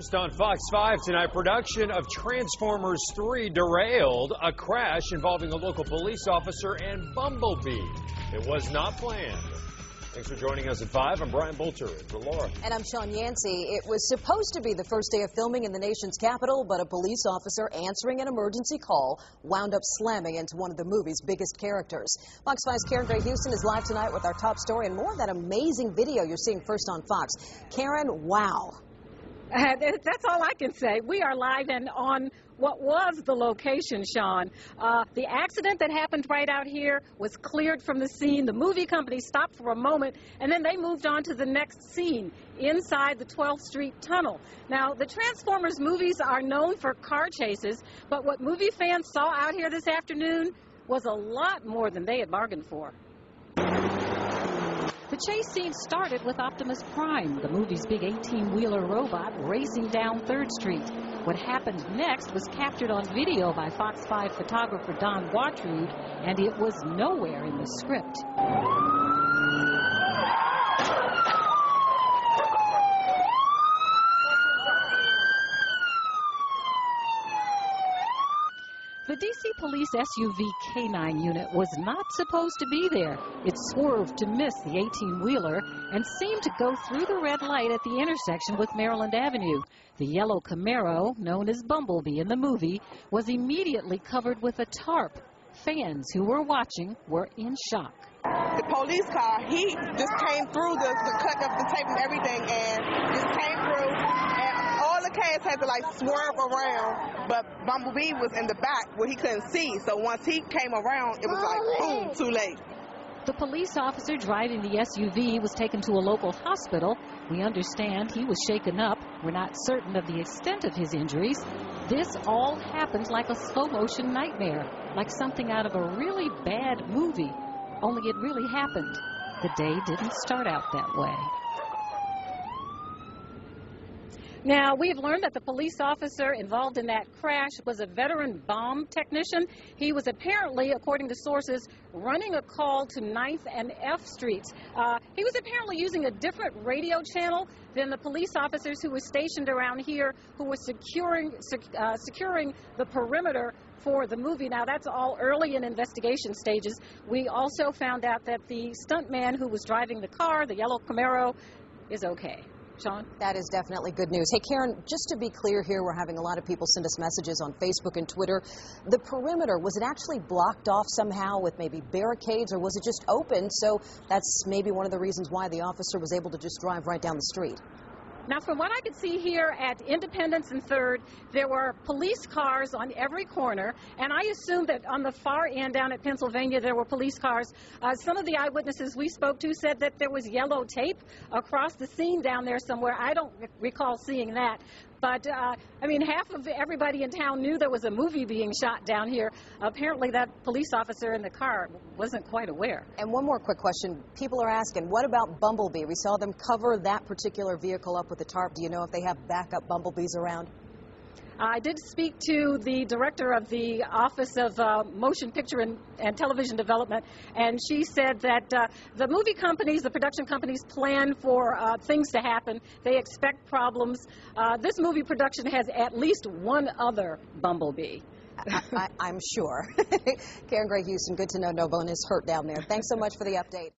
First on Fox 5 tonight, production of Transformers 3 derailed. A crash involving a local police officer and Bumblebee. It was not planned. Thanks for joining us at 5. I'm Brian Bolter for Laura. And I'm Sean Yancey. It was supposed to be the first day of filming in the nation's capital, but a police officer answering an emergency call wound up slamming into one of the movie's biggest characters. Fox 5's Karen Gray Houston is live tonight with our top story and more of that amazing video you're seeing first on Fox. Karen, wow. That's all I can say. We are live and on what was the location, Sean. The accident that happened right out here was cleared from the scene. The movie company stopped for a moment, and then they moved on to the next scene inside the 12th Street Tunnel. Now, the Transformers movies are known for car chases, but what movie fans saw out here this afternoon was a lot more than they had bargained for. The chase scene started with Optimus Prime, the movie's big 18-wheeler robot, racing down 3rd Street. What happened next was captured on video by Fox 5 photographer Don Watrude, and it was nowhere in the script. The D.C. Police SUV K9 unit was not supposed to be there. It swerved to miss the 18-wheeler and seemed to go through the red light at the intersection with Maryland Avenue. The yellow Camaro, known as Bumblebee in the movie, was immediately covered with a tarp. Fans who were watching were in shock. The police car, he just came through the cut of the tape and everything and just came through. All the cars had to like swerve around, but Bumblebee was in the back where he couldn't see. So once he came around, it was like, boom, too late. The police officer driving the SUV was taken to a local hospital. We understand he was shaken up. We're not certain of the extent of his injuries. This all happened like a slow-motion nightmare, like something out of a really bad movie. Only it really happened. The day didn't start out that way. Now, we've learned that the police officer involved in that crash was a veteran bomb technician. He was apparently, according to sources, running a call to 9th and F Streets. He was apparently using a different radio channel than the police officers who were stationed around here who were securing the perimeter for the movie. Now, that's all early in investigation stages. We also found out that the stuntman who was driving the car, the yellow Camaro, is okay. Sean? That is definitely good news. Hey, Karen, just to be clear here, we're having a lot of people send us messages on Facebook and Twitter. The perimeter, was it actually blocked off somehow with maybe barricades, or was it just open? So that's maybe one of the reasons why the officer was able to just drive right down the street. Now, from what I could see here at Independence and 3rd, there were police cars on every corner, and I assume that on the far end down at Pennsylvania there were police cars. Some of the eyewitnesses we spoke to said that there was yellow tape across the scene down there somewhere. I don't recall seeing that. But, I mean, half of everybody in town knew there was a movie being shot down here. Apparently that police officer in the car wasn't quite aware. And one more quick question. People are asking, what about Bumblebee? We saw them cover that particular vehicle up with a tarp. Do you know if they have backup Bumblebees around? I did speak to the director of the Office of Motion Picture and Television Development, and she said that the movie companies, the production companies, plan for things to happen. They expect problems. This movie production has at least one other Bumblebee. I'm sure. Karen Gray Houston, good to know no one is hurt down there. Thanks so much for the update.